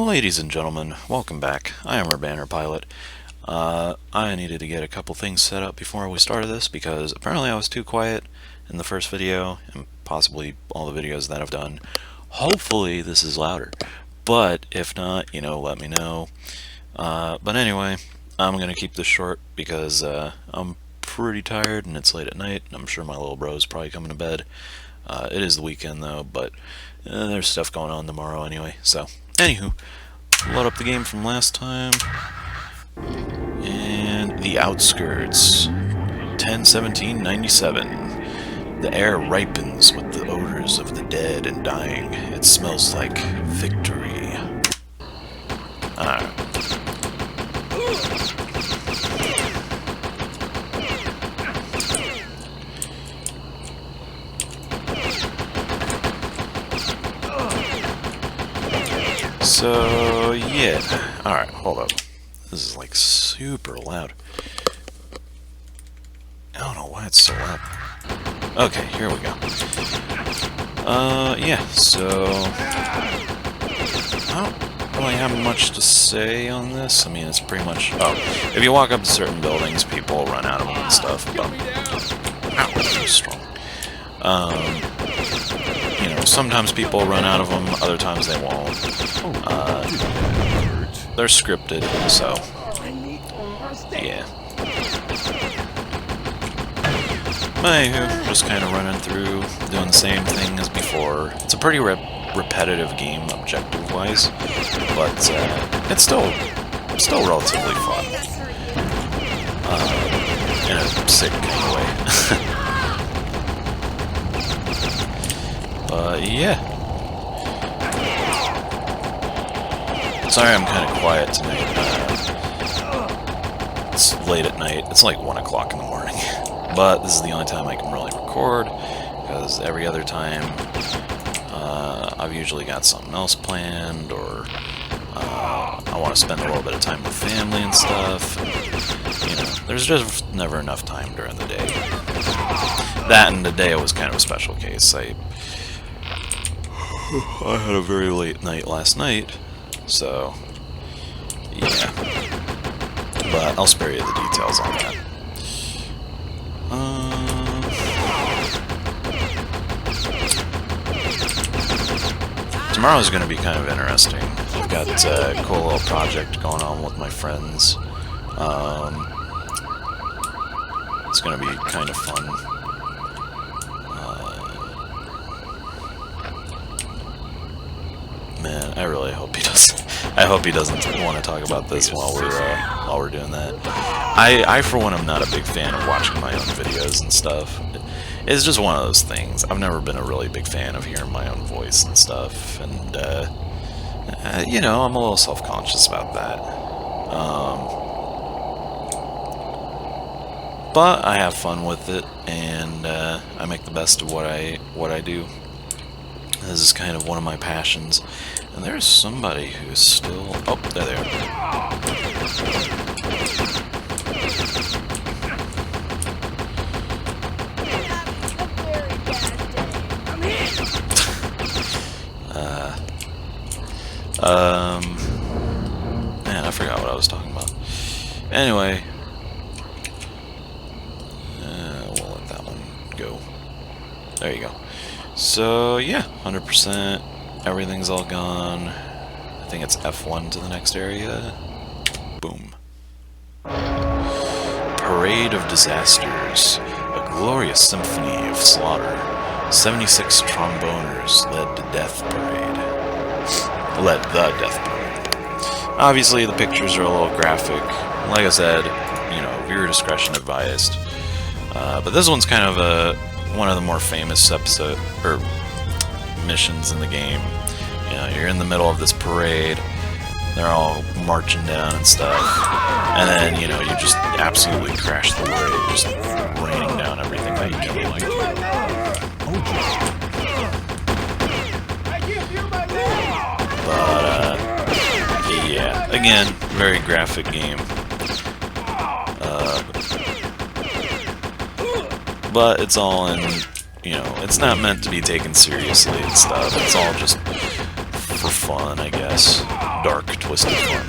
Ladies and gentlemen, welcome back. I am our banner pilot. I needed to get a couple things set up before we started this because apparently I was too quiet in the first video and possibly all the videos that I've done. Hopefully this is louder, but if not, let me know. But anyway, I'm gonna keep this short because I'm pretty tired and it's late at night and I'm sure my little bro is probably coming to bed. It is the weekend though, but there's stuff going on tomorrow anyway, so anywho, load up the game from last time. And the outskirts. 10/17/97. The air ripens with the odors of the dead and dying. It smells like victory. Alright. So, yeah. Alright, hold up. This is like super loud. I don't know why it's so loud. Okay, here we go. Yeah, so I don't really have much to say on this. I mean, it's pretty much... Oh, if you walk up to certain buildings, people run out of them and stuff, but... Ow, that's so strong. Sometimes people run out of them, other times they won't. They're scripted, so yeah. Anywho, just kind of running through, doing the same thing as before. It's a pretty repetitive game, objective-wise, but it's still relatively fun. In a sick kind of way. Yeah. Sorry I'm kind of quiet tonight. It's late at night. It's like 1 o'clock in the morning. But this is the only time I can really record, because every other time I've usually got something else planned, or I want to spend a little bit of time with family and stuff. There's just never enough time during the day. That and today was kind of a special case. I had a very late night last night, so yeah. But I'll spare you the details on that. Tomorrow's going to be kind of interesting. I've got a cool little project going on with my friends. It's going to be kind of fun. Man, I really hope he doesn't. I hope he doesn't want to talk about this while we're doing that. I for one am not a big fan of watching my own videos and stuff. It's just one of those things. I've never been a really big fan of hearing my own voice and stuff, and I'm a little self-conscious about that. But I have fun with it, and I make the best of what I do. This is kind of one of my passions. And there's somebody who's still... Oh, there they are. Man, I forgot what I was talking about. Anyway. We'll let that one go. There you go. So, yeah, 100%. Everything's all gone. I think it's F1 to the next area. Boom. Parade of Disasters. A glorious symphony of slaughter. 76 tromboners led the death parade. Obviously, the pictures are a little graphic. Like I said, viewer discretion advised. But this one's kind of one of the more famous missions in the game. You're in the middle of this parade, they're all marching down and stuff, and then, you just absolutely crash the parade, just raining down everything that you don't like. But, yeah, again, very graphic game. But it's all in, it's not meant to be taken seriously and stuff. It's all just for fun, I guess. dark, twisted fun.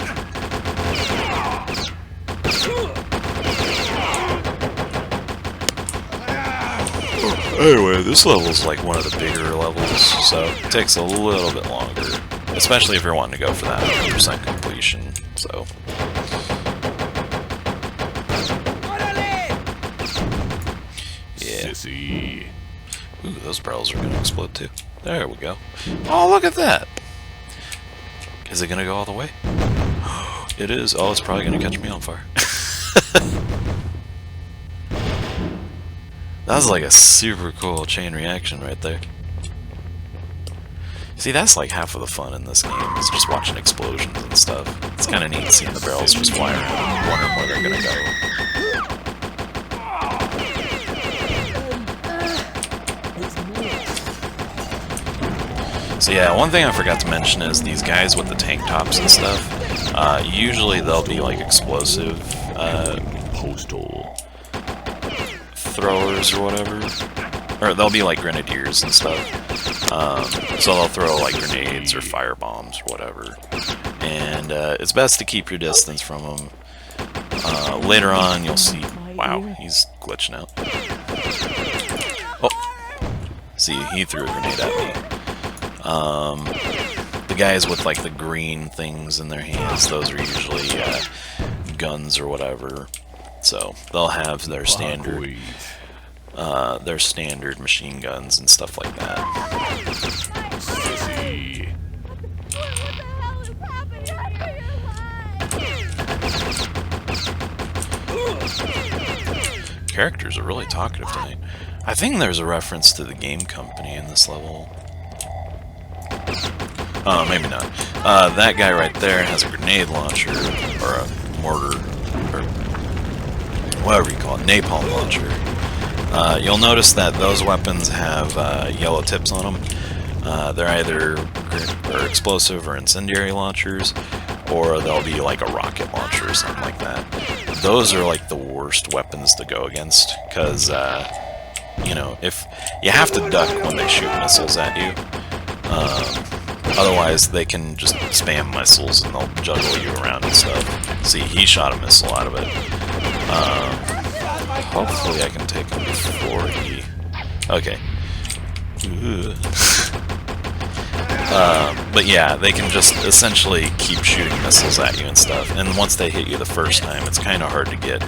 Anyway, this level's like one of the bigger levels, so it takes a little bit longer. Especially if you're wanting to go for that 100% completion, so... Yeah. Sissy. Ooh, those barrels are gonna explode too. There we go. Oh, look at that! Is it gonna go all the way? It is. Oh, it's probably gonna catch me on fire. That was like a super cool chain reaction right there. See, that's like half of the fun in this game, is just watching explosions and stuff. It's kind of neat seeing the barrels just fly around and wondering where they're gonna go. So yeah, one thing I forgot to mention is these guys with the tank tops and stuff, usually they'll be like explosive Postal throwers or whatever. Or they'll be like grenadiers and stuff. So they'll throw like grenades or fire bombs or whatever. And it's best to keep your distance from them. Later on you'll see... Wow, he's glitching out. Oh! See, he threw a grenade at me. The guys with like the green things in their hands, those are usually guns or whatever. So they'll have their standard machine guns and stuff like that. Sissy. Characters are really talkative tonight. I think there's a reference to the game company in this level. Maybe not. That guy right there has a grenade launcher, or a mortar, or whatever you call it, napalm launcher. You'll notice that those weapons have yellow tips on them. They're either explosive or incendiary launchers, or they'll be like a rocket launcher or something like that. Those are like the worst weapons to go against, because, you know, if you have to duck when they shoot missiles at you. Otherwise, they can just spam missiles and they'll juggle you around and stuff. See, he shot a missile out of it. Hopefully I can take him before he... Okay. But yeah, they can just essentially keep shooting missiles at you and stuff. And once they hit you the first time, it's kind of hard to get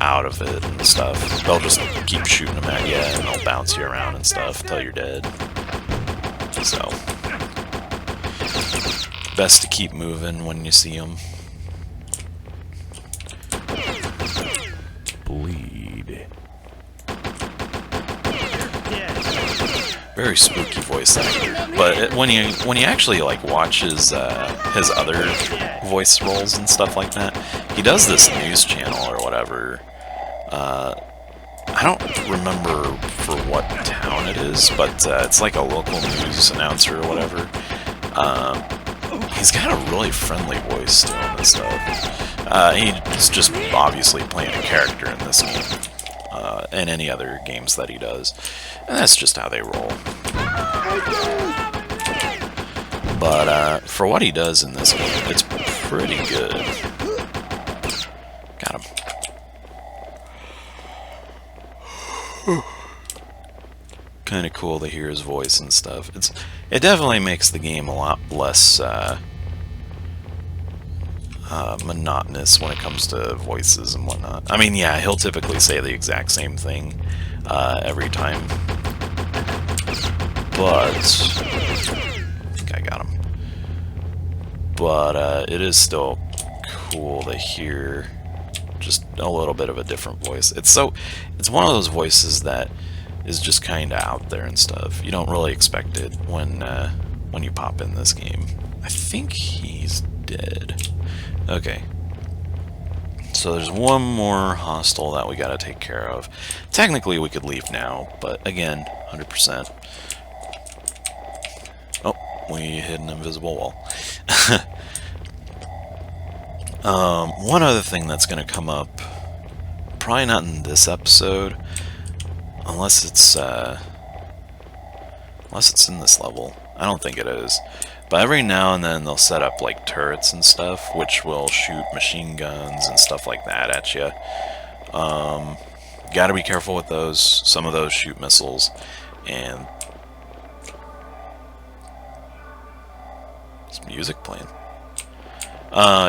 out of it and stuff. They'll just keep shooting them at you and they'll bounce you around and stuff until you're dead. So... best to keep moving when you see them. Bleed. Very spooky voice actor, but when you actually like watch his other voice roles and stuff like that, he does this news channel or whatever. I don't remember for what town it is, but it's like a local news announcer or whatever. He's got a really friendly voice to him and stuff. He's just obviously playing a character in this game, and any other games that he does. And that's just how they roll. But for what he does in this game, it's pretty good. Got him. Kind of cool to hear his voice and stuff. It definitely makes the game a lot less monotonous when it comes to voices and whatnot. I mean, yeah, he'll typically say the exact same thing every time, but I think I got him. But it is still cool to hear just a little bit of a different voice. It's one of those voices that is just kind of out there and stuff. You don't really expect it when you pop in this game. I think he's dead. Okay. So there's one more hostile that we gotta take care of. Technically we could leave now, but again, 100%. Oh, we hit an invisible wall. One other thing that's gonna come up, probably not in this episode, unless it's in this level. I don't think it is. But every now and then they'll set up like turrets and stuff, which will shoot machine guns and stuff like that at you. Gotta be careful with those. Some of those shoot missiles, and there's music playing.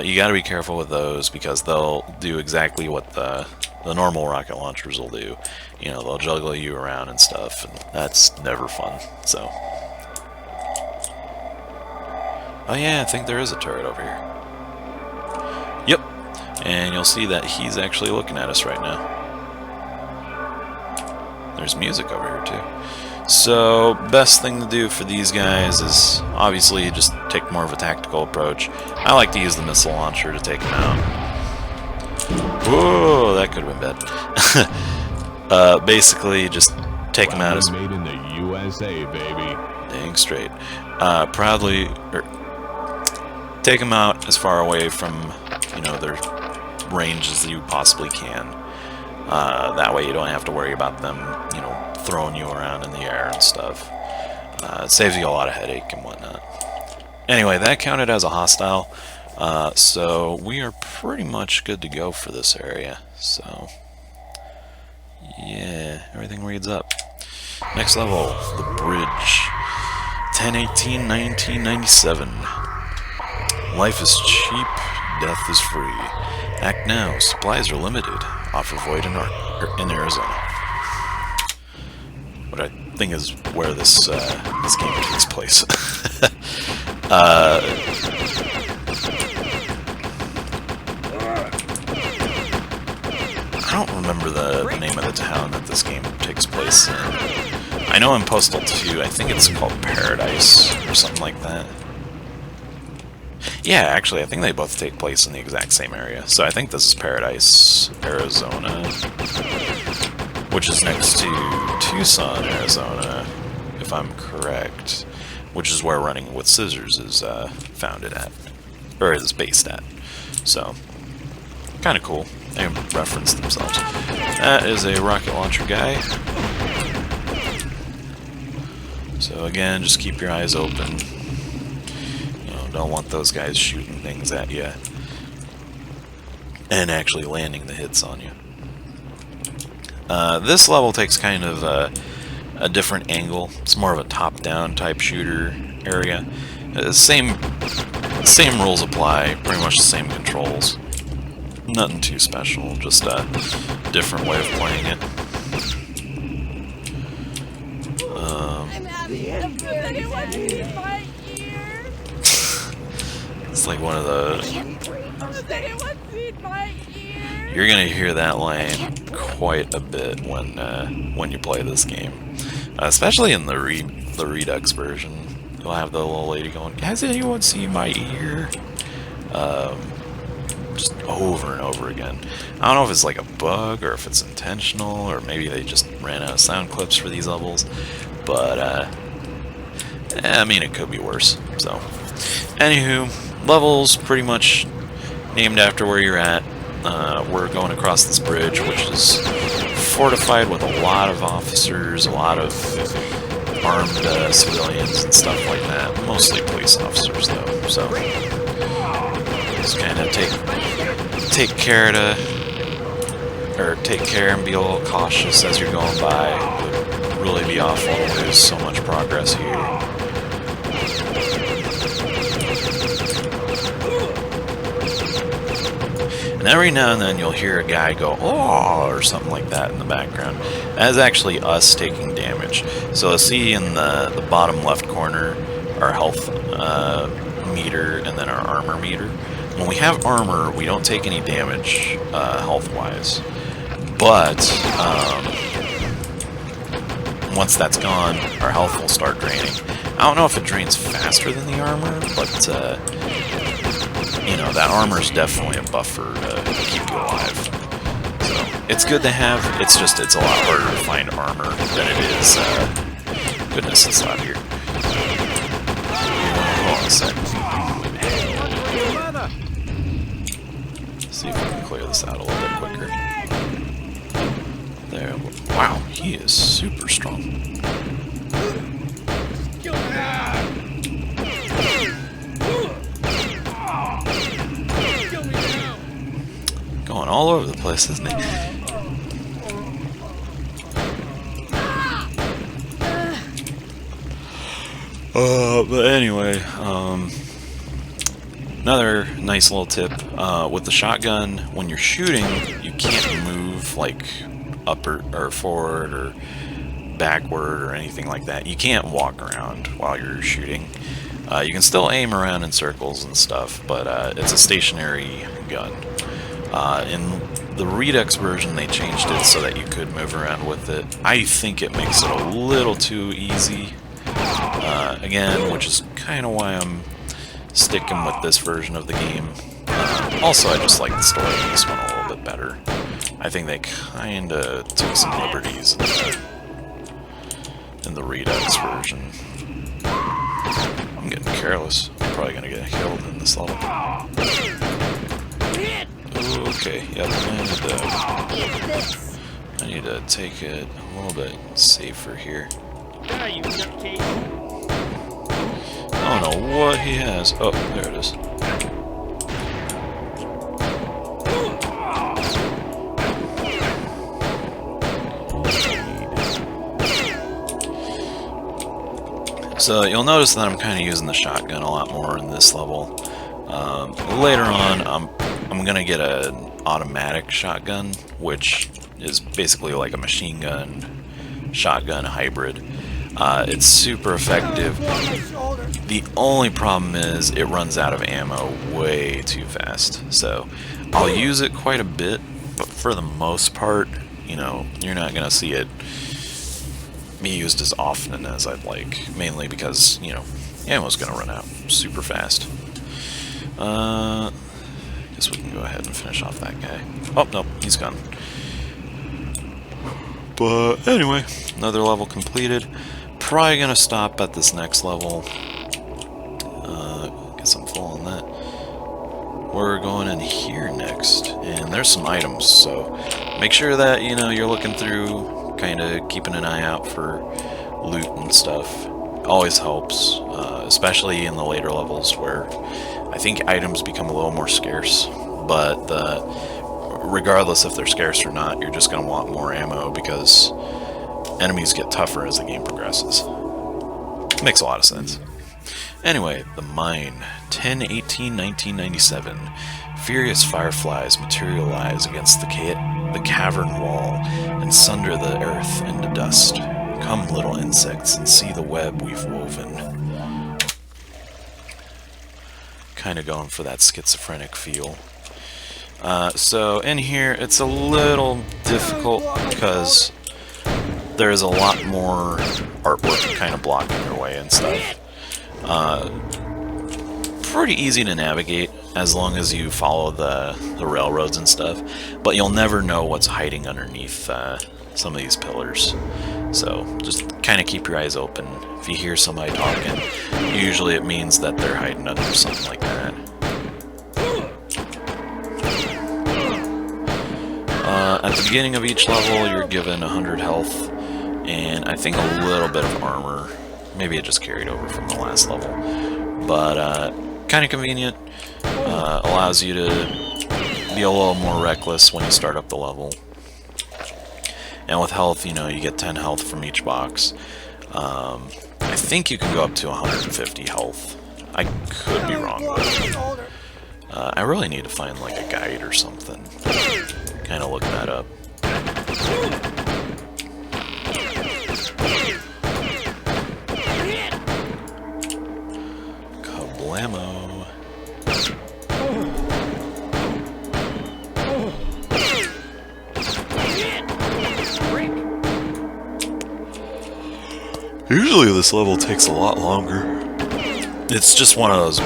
You gotta be careful with those because they'll do exactly what the normal rocket launchers will do. You know, they'll juggle you around and stuff, and that's never fun. So, oh yeah, I think there is a turret over here. Yep, and you'll see that he's actually looking at us right now. There's music over here too. So, best thing to do for these guys is obviously just take more of a tactical approach. I like to use the missile launcher to take them out. Whoa, that could have been bad. Basically, just take them out as made in the USA, baby. Dang straight. Proudly, take them out as far away from, you know, their range as you possibly can. That way you don't have to worry about them, you know, throwing you around in the air and stuff. It saves you a lot of headache and whatnot. Anyway, that counted as a hostile, so we are pretty much good to go for this area. So, yeah, everything reads up. Next level, the bridge. 10/18/1997. Life is cheap, death is free. Act now, supplies are limited. Offer void in Arizona. What I think is where this game takes place. I don't remember the name of the town that this game takes place in. I know in Postal 2, I think it's called Paradise or something like that. Yeah, actually, I think they both take place in the exact same area. So I think this is Paradise, Arizona, which is next to Tucson, Arizona, if I'm correct, which is where Running with Scissors is founded at, or is based at. So, kind of cool. They reference themselves. That is a rocket launcher guy. So again, just keep your eyes open. Don't want those guys shooting things at you and actually landing the hits on you. This level takes kind of a different angle. It's more of a top-down type shooter area. Same rules apply, pretty much the same controls. Nothing too special, just a different way of playing it. It's like one of those. You're gonna hear that line quite a bit when you play this game, especially in the Redux version. You'll have the little lady going, "Has anyone seen my ear?" Just over and over again. I don't know if it's like a bug or if it's intentional, or maybe they just ran out of sound clips for these levels. But I mean, it could be worse. So, anywho. Levels pretty much named after where you're at. We're going across this bridge, which is fortified with a lot of officers, a lot of armed civilians and stuff like that. Mostly police officers, though. So just kind of take care and be a little cautious as you're going by. It would really be awful to lose so much progress here. And every now and then you'll hear a guy go, "Oh," or something like that in the background. That is actually us taking damage. So see in the bottom left corner our health meter and then our armor meter. When we have armor, we don't take any damage health-wise. But once that's gone, our health will start draining. I don't know if it drains faster than the armor, but you know, that armor is definitely a buffer to keep you alive. So it's good to have. It's just it's a lot harder to find armor than it is. Goodness, it's loud here. Hold on a sec. See if we can clear this out a little bit quicker. There. Wow, he is super strong. going all over the place, isn't he? But anyway, another nice little tip, with the shotgun, when you're shooting, you can't move, like, upward or forward or backward or anything like that. You can't walk around while you're shooting. You can still aim around in circles and stuff, but it's a stationary gun. In the Redux version, they changed it so that you could move around with it. I think it makes it a little too easy, again, which is kind of why I'm sticking with this version of the game. Also, I just like the story in this one a little bit better. I think they kind of took some liberties in the Redux version. I'm getting careless. I'm probably going to get killed in this level. Okay, yep, I need to take it a little bit safer here. I don't know what he has. Oh, there it is. So you'll notice that I'm kind of using the shotgun a lot more in this level. Later on, I'm gonna get an automatic shotgun, which is basically like a machine gun shotgun hybrid. It's super effective. The only problem is it runs out of ammo way too fast. So I'll use it quite a bit, but for the most part, you know, you're not gonna see it be used as often as I'd like, mainly because, you know, ammo's gonna run out super fast. Guess we can go ahead and finish off that guy. Oh, no, he's gone. But anyway, another level completed. Probably gonna stop at this next level. Guess I'm full on that. We're going in here next, and there's some items, so make sure that, you know, you're looking through, kind of keeping an eye out for loot and stuff. Always helps, especially in the later levels where I think items become a little more scarce, but regardless if they're scarce or not, you're just going to want more ammo because enemies get tougher as the game progresses. Makes a lot of sense. Anyway, the mine. 10/18/1997. Furious fireflies materialize against the cavern wall and sunder the earth into dust. Come, little insects, and see the web we've woven. Kind of going for that schizophrenic feel. So in here, it's a little difficult because there's a lot more artwork kind of blocking your way and stuff. Pretty easy to navigate as long as you follow the railroads and stuff, but you'll never know what's hiding underneath some of these pillars. So just kind of keep your eyes open. If you hear somebody talking, usually it means that they're hiding under something like that. At the beginning of each level, you're given 100 health, and I think a little bit of armor. Maybe it just carried over from the last level. But kind of convenient. Allows you to be a little more reckless when you start up the level. And with health, you know, you get 10 health from each box. I think you can go up to 150 health. I could be wrong, but I really need to find like a guide or something. Kind of look that up. Kablamo. Usually this level takes a lot longer. It's just one of those...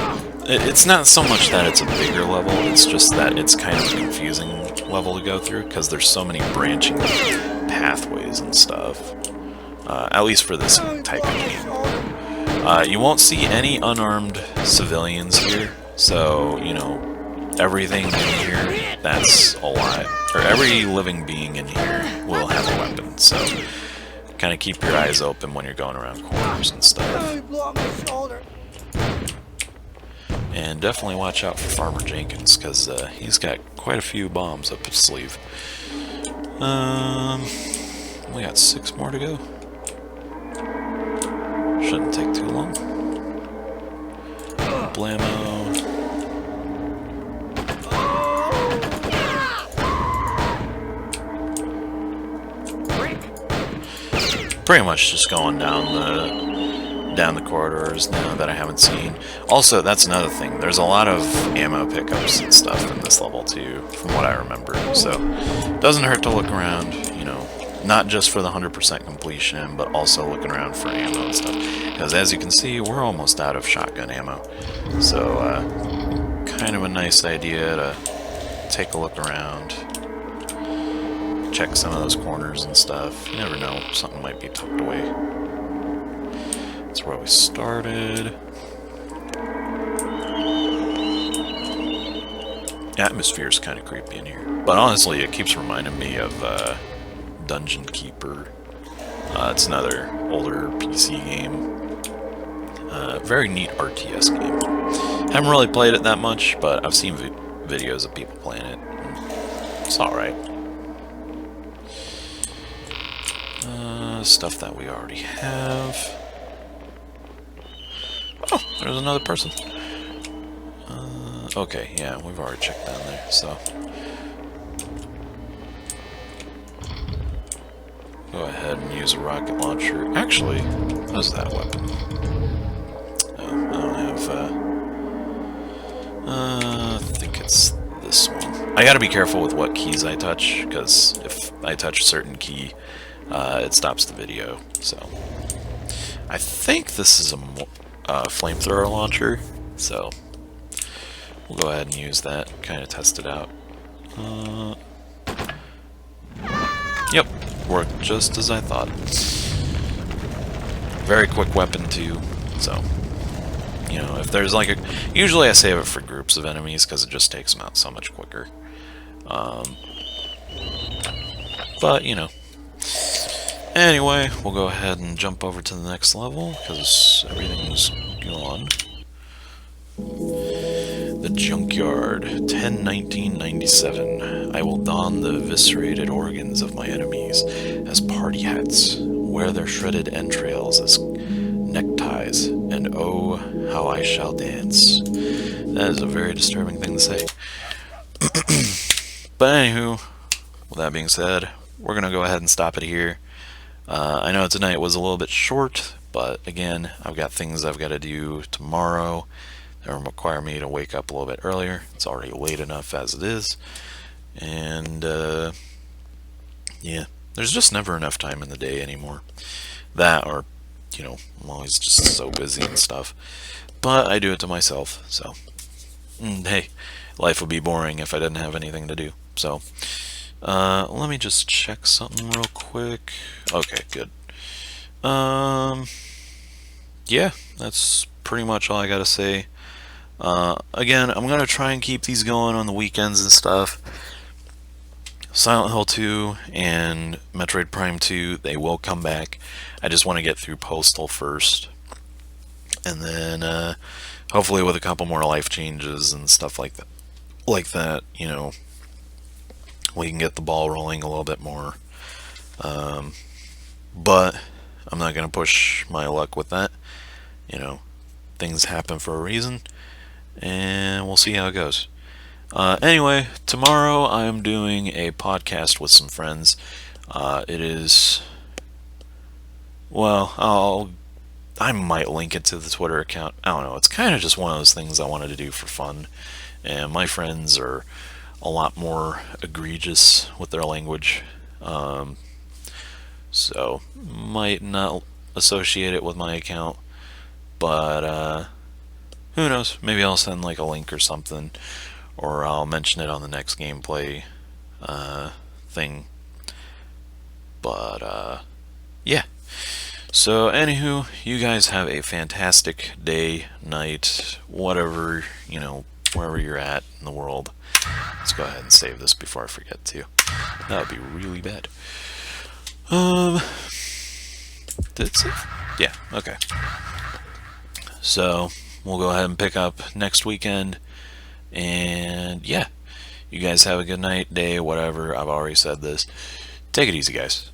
It's not so much that it's a bigger level, it's just that it's kind of a confusing level to go through, because there's so many branching pathways and stuff. At least for this type of game. You won't see any unarmed civilians here, so, you know, everything in here that's alive, or every living being in here will have a weapon, so kind of keep your eyes open when you're going around corners and stuff. And definitely watch out for Farmer Jenkins, because he's got quite a few bombs up his sleeve. We got 6 more to go. Shouldn't take too long. Blammo. Pretty much just going down the corridors now that I haven't seen. Also, that's another thing. There's a lot of ammo pickups and stuff in this level too, from what I remember. So, it doesn't hurt to look around, you know, not just for the 100% completion, but also looking around for ammo and stuff. Because as you can see, we're almost out of shotgun ammo. So, kind of a nice idea to take a look around. Check some of those corners and stuff. You never know, something might be tucked away. That's where we started. The atmosphere's kind of creepy in here. But honestly, it keeps reminding me of Dungeon Keeper. It's another older PC game. Very neat RTS game. Haven't really played it that much, but I've seen videos of people playing it. It's alright. Stuff that we already have. Oh, there's another person. Okay, yeah, we've already checked down there, so. Go ahead and use a rocket launcher. Actually, how's that weapon? Oh, I don't have, I think it's this one. I gotta be careful with what keys I touch, because if I touch a certain key, it stops the video, so. I think this is a flamethrower launcher, so we'll go ahead and use that, kind of test it out. Yep, worked just as I thought. Very quick weapon too, so, you know, if there's like usually I save it for groups of enemies because it just takes them out so much quicker. But, you know. Anyway, we'll go ahead and jump over to the next level, because everything's gone. The Junkyard, 10/19/97. I will don the eviscerated organs of my enemies as party hats, wear their shredded entrails as neckties, and oh, how I shall dance. That is a very disturbing thing to say. But anywho, with that being said, we're going to go ahead and stop it here. I know tonight was a little bit short, but again, I've got things I've got to do tomorrow that require me to wake up a little bit earlier. It's already late enough as it is. And, yeah, there's just never enough time in the day anymore. That, or, you know, I'm always just so busy and stuff. But I do it to myself, so. Hey, life would be boring if I didn't have anything to do. So, let me just check something real quick. Okay, good. Yeah, that's pretty much all I gotta say. Again, I'm gonna try and keep these going on the weekends and stuff. Silent Hill 2 and Metroid Prime 2, they will come back. I just want to get through Postal first. And then, hopefully with a couple more life changes and stuff like that, you know, we can get the ball rolling a little bit more. But I'm not going to push my luck with that. You know, things happen for a reason, and we'll see how it goes. Anyway, tomorrow I am doing a podcast with some friends. It is, well, I might link it to the Twitter account. I don't know. It's kind of just one of those things I wanted to do for fun. And my friends are a lot more egregious with their language. So, might not associate it with my account. But, who knows? Maybe I'll send like a link or something. Or I'll mention it on the next gameplay thing. But, yeah. So, anywho, you guys have a fantastic day, night, whatever, you know, wherever you're at in the world. Let's go ahead and save this before I forget to. That would be really bad. Did it save? Yeah, okay. So, we'll go ahead and pick up next weekend. And yeah, you guys have a good night, day, whatever. I've already said this. Take it easy, guys.